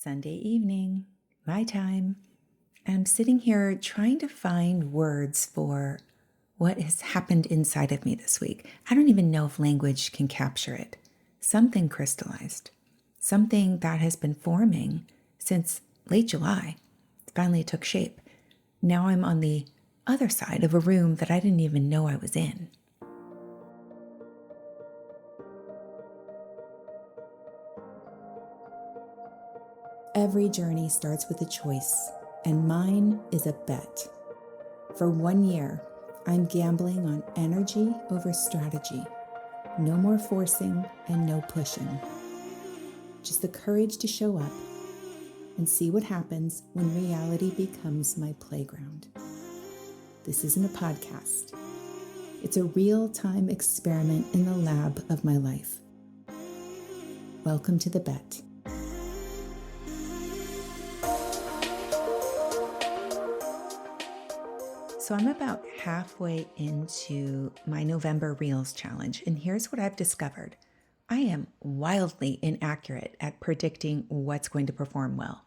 Sunday evening, my time. I'm sitting here trying to find words for what has happened inside of me this week. I don't even know if language can capture it. Something crystallized, something that has been forming since late July. It finally took shape. Now I'm on the other side of a room that I didn't even know I was in. Every journey starts with a choice, and mine is a bet. For 1 year, I'm gambling on energy over strategy. No more forcing and no pushing. Just the courage to show up and see what happens when reality becomes my playground. This isn't a podcast. It's a real-time experiment in the lab of my life. Welcome to the bet. So I'm about halfway into my November Reels challenge, and here's what I've discovered. I am wildly inaccurate at predicting what's going to perform well.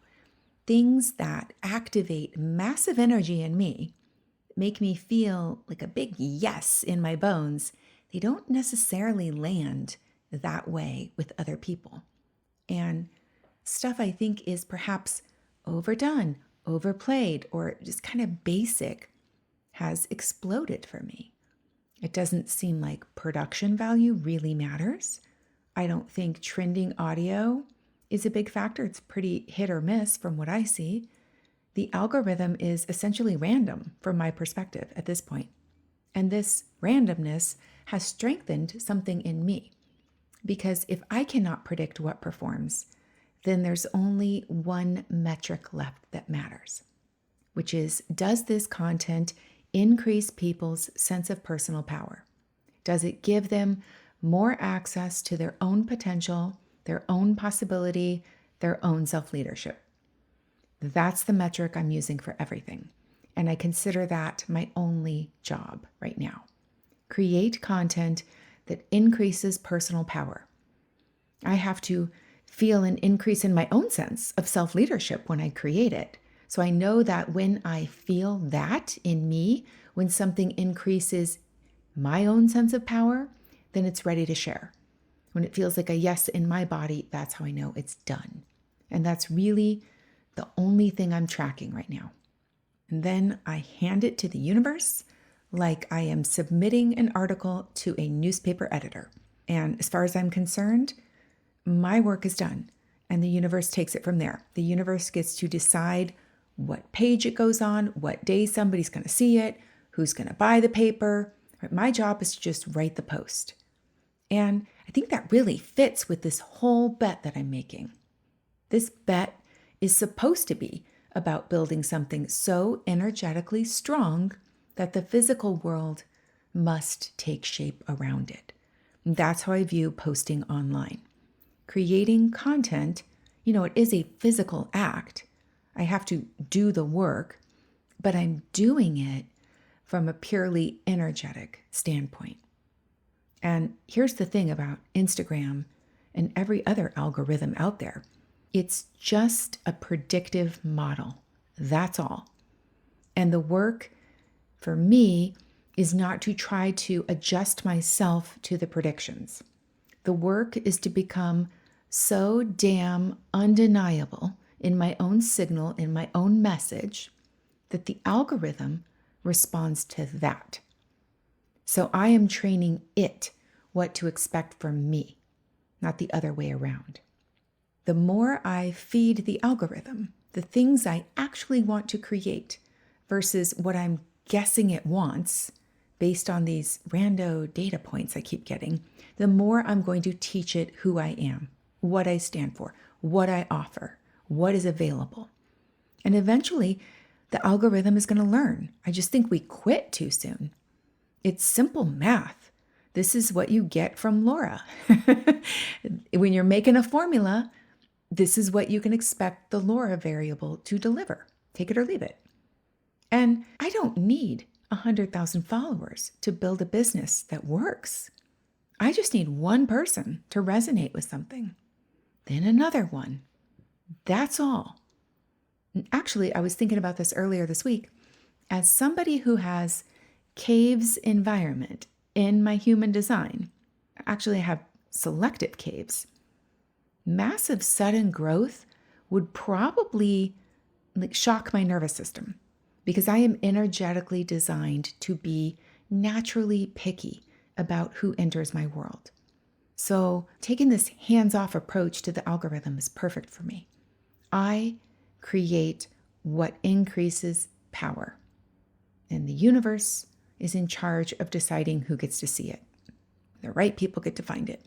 Things that activate massive energy in me, make me feel like a big yes in my bones, they don't necessarily land that way with other people. And stuff I think is perhaps overdone, overplayed, or just kind of basic has exploded for me. It doesn't seem like production value really matters. I don't think trending audio is a big factor. It's pretty hit or miss from what I see. The algorithm is essentially random from my perspective at this point. And this randomness has strengthened something in me. Because if I cannot predict what performs, then there's only one metric left that matters, which is, does this content increase people's sense of personal power? Does it give them more access to their own potential, their own possibility, their own self-leadership? That's the metric I'm using for everything. And I consider that my only job right now. Create content that increases personal power. I have to feel an increase in my own sense of self-leadership when I create it. So I know that when I feel that in me, when something increases my own sense of power, then it's ready to share. When it feels like a yes in my body, that's how I know it's done. And that's really the only thing I'm tracking right now. And then I hand it to the universe like I am submitting an article to a newspaper editor. And as far as I'm concerned, my work is done. And the universe takes it from there. The universe gets to decide what page it goes on, what day somebody's going to see it, who's going to buy the paper. My job is to just write the post. And I think that really fits with this whole bet that I'm making. This bet is supposed to be about building something so energetically strong that the physical world must take shape around it. And that's how I view posting online. Creating content, it is a physical act. I have to do the work, but I'm doing it from a purely energetic standpoint. And here's the thing about Instagram and every other algorithm out there. It's just a predictive model. That's all. And the work for me is not to try to adjust myself to the predictions. The work is to become so damn undeniable in my own signal, in my own message, that the algorithm responds to that. So I am training it what to expect from me, not the other way around. The more I feed the algorithm the things I actually want to create versus what I'm guessing it wants based on these rando data points I keep getting, the more I'm going to teach it who I am, what I stand for, what I offer, what is available. And eventually, the algorithm is going to learn. I just think we quit too soon. It's simple math. This is what you get from Laura. When you're making a formula, this is what you can expect the Laura variable to deliver. Take it or leave it. And I don't need 100,000 followers to build a business that works. I just need one person to resonate with something, then another one, That's all. And actually, I was thinking about this earlier this week. As somebody who has caves environment in my human design, actually I have selective caves, massive sudden growth would probably shock my nervous system because I am energetically designed to be naturally picky about who enters my world. So taking this hands-off approach to the algorithm is perfect for me. I create what increases power, and the universe is in charge of deciding who gets to see it. The right people get to find it.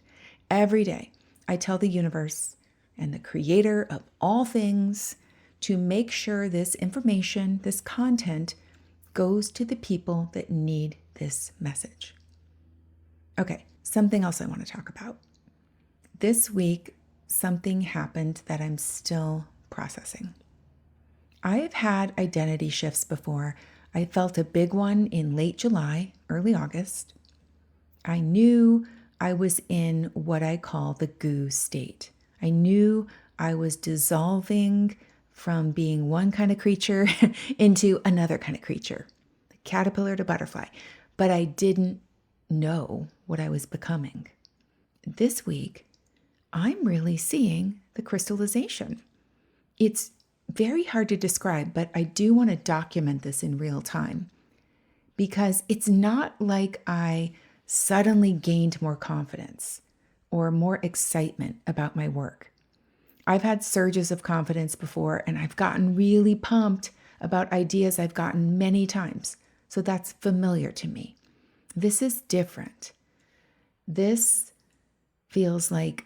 Every day, I tell the universe and the creator of all things to make sure this information, this content, goes to the people that need this message. Okay, something else I want to talk about. This week, something happened that I'm still processing. I've had identity shifts before. I felt a big one in late July, early August. I knew I was in what I call the goo state. I knew I was dissolving from being one kind of creature into another kind of creature, caterpillar to butterfly, but I didn't know what I was becoming. This week, I'm really seeing the crystallization. It's very hard to describe, but I do want to document this in real time because it's not like I suddenly gained more confidence or more excitement about my work. I've had surges of confidence before, and I've gotten really pumped about ideas I've gotten many times. So that's familiar to me. This is different. This feels like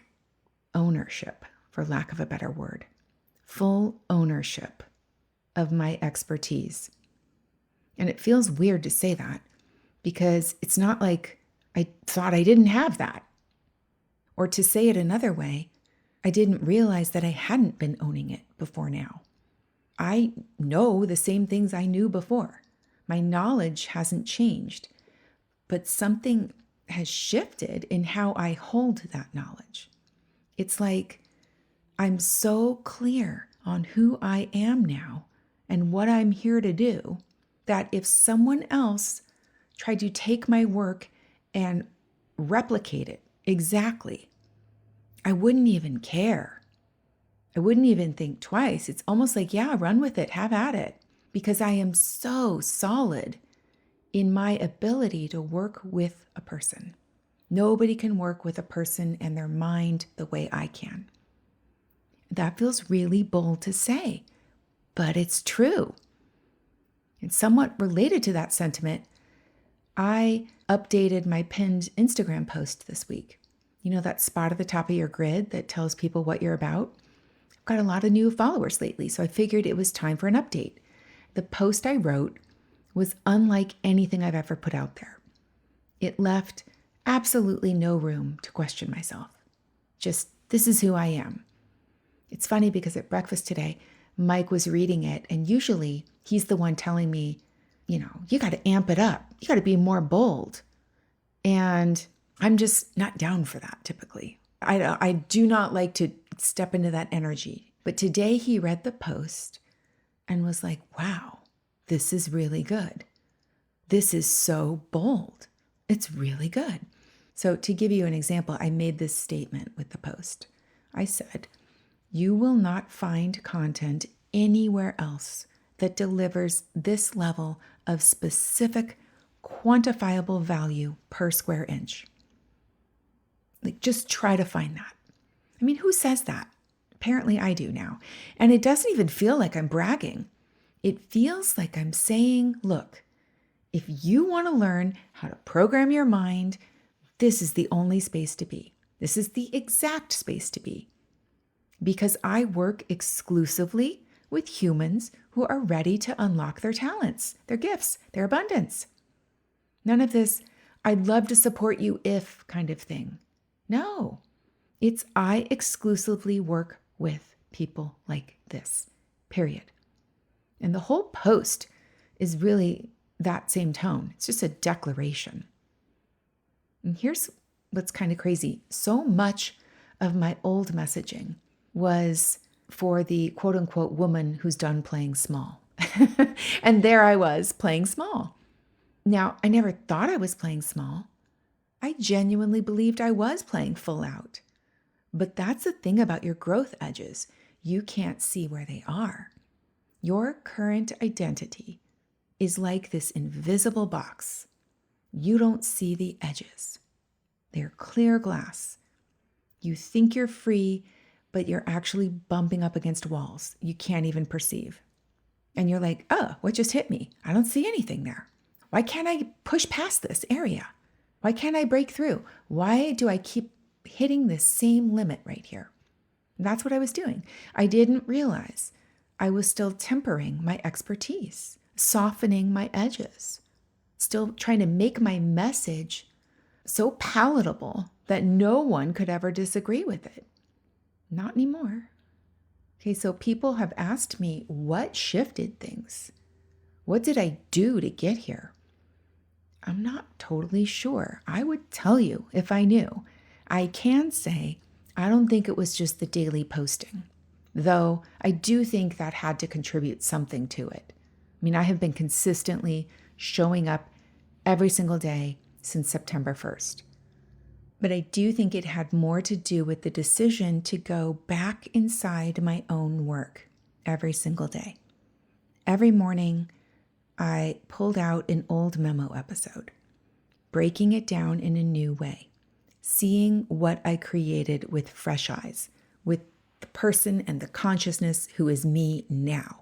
ownership, for lack of a better word. Full ownership of my expertise. And it feels weird to say that because it's not like I thought I didn't have that. Or to say it another way, I didn't realize that I hadn't been owning it before now. I know the same things I knew before. My knowledge hasn't changed, but something has shifted in how I hold that knowledge. It's like I'm so clear on who I am now and what I'm here to do that if someone else tried to take my work and replicate it exactly, I wouldn't even care. I wouldn't even think twice. It's almost like, yeah, run with it, have at it, because I am so solid in my ability to work with a person. Nobody can work with a person and their mind the way I can. That feels really bold to say, but it's true. And somewhat related to that sentiment, I updated my pinned Instagram post this week. You know, that spot at the top of your grid that tells people what you're about? I've got a lot of new followers lately, so I figured it was time for an update. The post I wrote was unlike anything I've ever put out there. It left absolutely no room to question myself. Just, this is who I am. It's funny because at breakfast today, Mike was reading it, and usually he's the one telling me, you got to amp it up. You got to be more bold. And I'm just not down for that typically. I do not like to step into that energy. But today he read the post and was like, wow, this is really good. This is so bold. It's really good. So to give you an example, I made this statement with the post. I said, you will not find content anywhere else that delivers this level of specific, quantifiable value per square inch. Like, just try to find that. I mean, who says that? Apparently I do now. And it doesn't even feel like I'm bragging. It feels like I'm saying, look, if you want to learn how to program your mind, this is the only space to be. This is the exact space to be. Because I work exclusively with humans who are ready to unlock their talents, their gifts, their abundance. None of this, I'd love to support you if kind of thing. No, it's I exclusively work with people like this, period. And the whole post is really that same tone. It's just a declaration. And here's what's kind of crazy. So much of my old messaging was for the quote unquote woman who's done playing small. And there I was playing small. Now, I never thought I was playing small. I genuinely believed I was playing full out. But that's the thing about your growth edges. You can't see where they are. Your current identity is like this invisible box. You don't see the edges. They're clear glass. You think you're free, but you're actually bumping up against walls you can't even perceive. And you're like, oh, what just hit me? I don't see anything there. Why can't I push past this area? Why can't I break through? Why do I keep hitting this same limit right here? And that's what I was doing. I didn't realize I was still tempering my expertise, softening my edges, still trying to make my message so palatable that no one could ever disagree with it. Not anymore. Okay, so people have asked me, what shifted things? What did I do to get here? I'm not totally sure. I would tell you if I knew. I can say I don't think it was just the daily posting, though I do think that had to contribute something to it. I mean, I have been consistently showing up every single day since September 1st. But I do think it had more to do with the decision to go back inside my own work every single day. Every morning, I pulled out an old memo episode, breaking it down in a new way, seeing what I created with fresh eyes, with the person and the consciousness who is me now.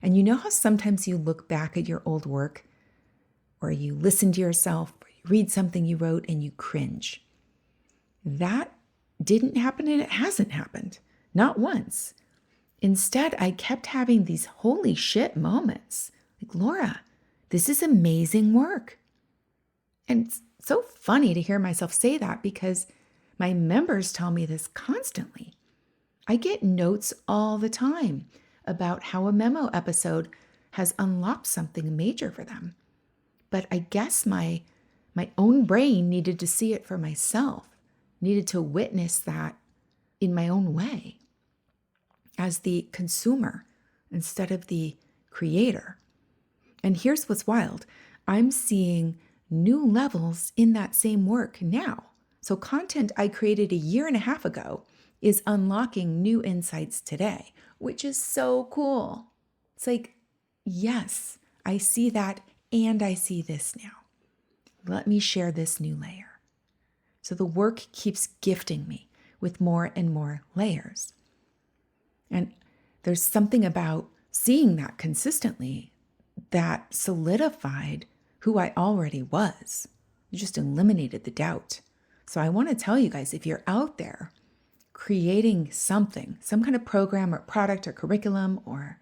And you know how sometimes you look back at your old work, or you listen to yourself, or you read something you wrote and you cringe? That didn't happen, and it hasn't happened. Not once. Instead, I kept having these holy shit moments. Like, Laura, this is amazing work. And it's so funny to hear myself say that because my members tell me this constantly. I get notes all the time about how a memo episode has unlocked something major for them. But I guess my own brain needed to see it for myself. Needed to witness that in my own way as the consumer instead of the creator. And here's what's wild. I'm seeing new levels in that same work now. So content I created a year and a half ago is unlocking new insights today, which is so cool. It's like, yes, I see that and I see this now. Let me share this new layer. So the work keeps gifting me with more and more layers. And there's something about seeing that consistently that solidified who I already was. It just eliminated the doubt. So I want to tell you guys, if you're out there creating something, some kind of program or product or curriculum or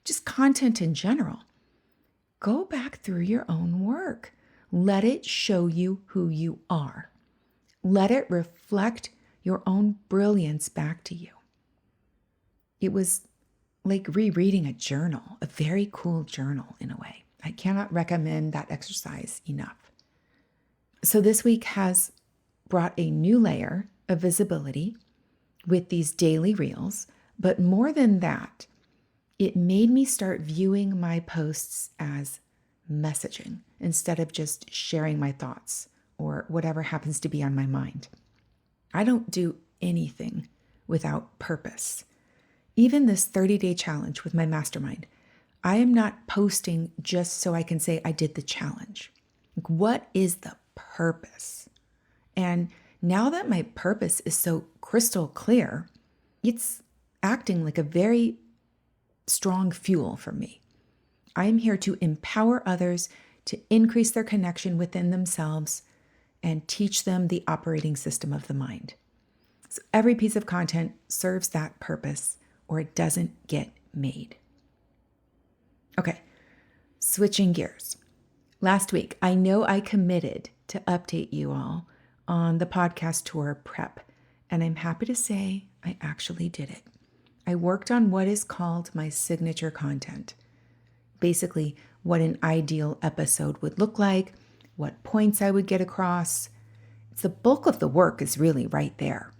just content in general, go back through your own work. Let it show you who you are. Let it reflect your own brilliance back to you. It was like rereading a journal, a very cool journal in a way. I cannot recommend that exercise enough. So this week has brought a new layer of visibility with these daily reels, but more than that, it made me start viewing my posts as messaging instead of just sharing my thoughts or whatever happens to be on my mind. I don't do anything without purpose. Even this 30-day challenge with my mastermind, I am not posting just so I can say I did the challenge. Like, what is the purpose? And now that my purpose is so crystal clear, it's acting like a very strong fuel for me. I am here to empower others to increase their connection within themselves and teach them the operating system of the mind. So every piece of content serves that purpose or it doesn't get made. Okay, switching gears. Last week, I know I committed to update you all on the podcast tour prep, and I'm happy to say I actually did it. I worked on what is called my signature content. Basically, what an ideal episode would look like, what points I would get across. It's the bulk of the work is really right there.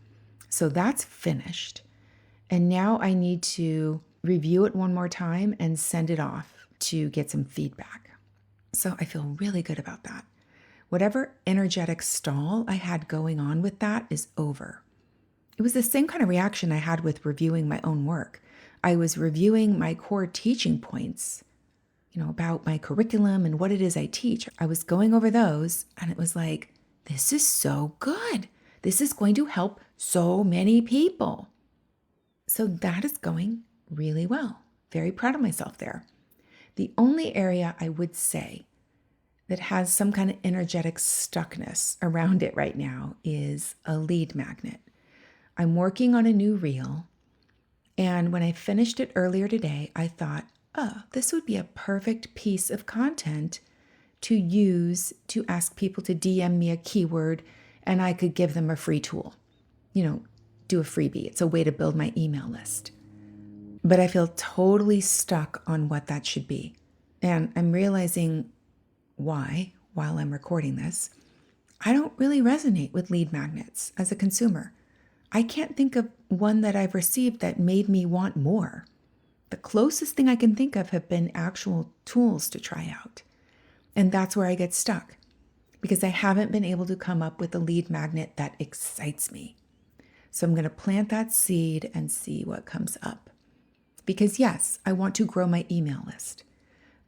So that's finished. And now I need to review it one more time and send it off to get some feedback. So I feel really good about that. Whatever energetic stall I had going on with that is over. It was the same kind of reaction I had with reviewing my own work. I was reviewing my core teaching points, about my curriculum and what it is I teach. I was going over those and it was like, this is so good. This is going to help so many people. So that is going really well. Very proud of myself there. The only area I would say that has some kind of energetic stuckness around it right now is a lead magnet. I'm working on a new reel, and when I finished it earlier today, I thought, this would be a perfect piece of content to use to ask people to DM me a keyword, and I could give them a free tool. Do a freebie. It's a way to build my email list. But I feel totally stuck on what that should be. And I'm realizing why, while I'm recording this, I don't really resonate with lead magnets as a consumer. I can't think of one that I've received that made me want more. The closest thing I can think of have been actual tools to try out. And that's where I get stuck, because I haven't been able to come up with a lead magnet that excites me. So I'm going to plant that seed and see what comes up. Because yes, I want to grow my email list.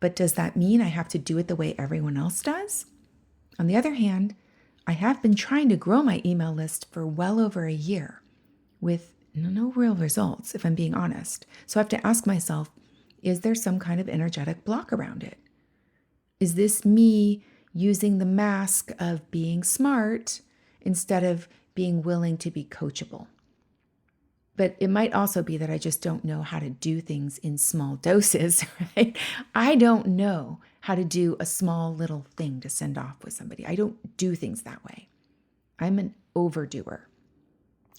But does that mean I have to do it the way everyone else does? On the other hand, I have been trying to grow my email list for well over a year with no real results, if I'm being honest. So I have to ask myself, is there some kind of energetic block around it? Is this me using the mask of being smart instead of being willing to be coachable? But it might also be that I just don't know how to do things in small doses, right? I don't know how to do a small little thing to send off with somebody. I don't do things that way. I'm an overdoer.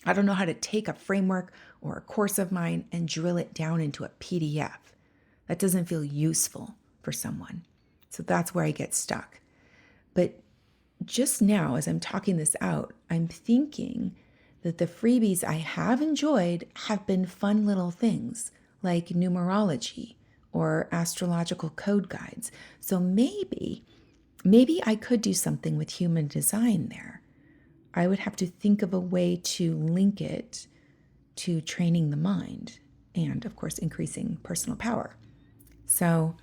I don't know how to take a framework or a course of mine and drill it down into a PDF. That doesn't feel useful for someone. So that's where I get stuck. But just now, as I'm talking this out, I'm thinking that the freebies I have enjoyed have been fun little things like numerology or astrological code guides. So maybe I could do something with human design there. I would have to think of a way to link it to training the mind and, of course, increasing personal power. So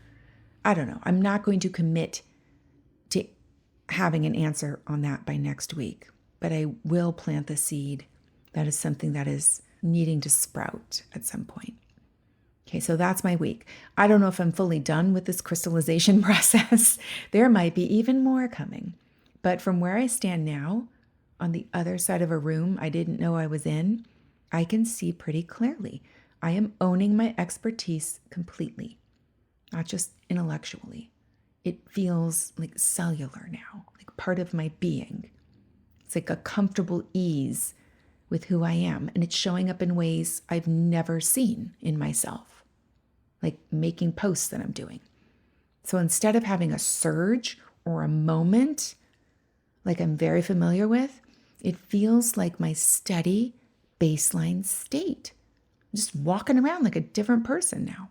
I don't know. I'm not going to commit to having an answer on that by next week, but I will plant the seed. That is something that is needing to sprout at some point. Okay, so that's my week. I don't know if I'm fully done with this crystallization process. There might be even more coming. But from where I stand now, on the other side of a room I didn't know I was in, I can see pretty clearly. I am owning my expertise completely, not just intellectually. It feels like cellular now, like part of my being. It's like a comfortable ease with who I am, and it's showing up in ways I've never seen in myself, like making posts that I'm doing. So instead of having a surge or a moment like I'm very familiar with, it feels like my steady baseline state. I'm just walking around like a different person now.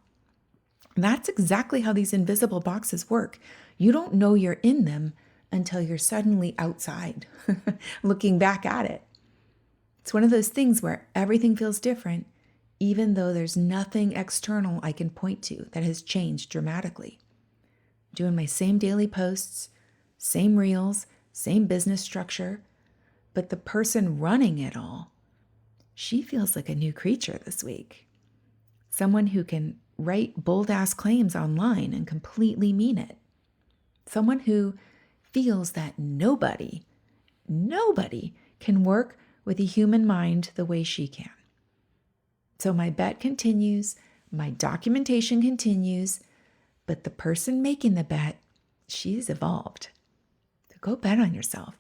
And that's exactly how these invisible boxes work. You don't know you're in them until you're suddenly outside, looking back at it. It's one of those things where everything feels different, even though there's nothing external I can point to that has changed dramatically. Doing my same daily posts, same reels, same business structure, but the person running it all, she feels like a new creature this week. Someone who can write bold-ass claims online and completely mean it. Someone who feels that nobody can work with a human mind the way she can. So my bet continues, my documentation continues, but the person making the bet, she's evolved. So go bet on yourself.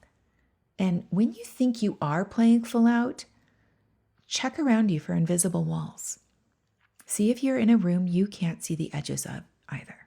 And when you think you are playing full out, check around you for invisible walls. See if you're in a room you can't see the edges of either.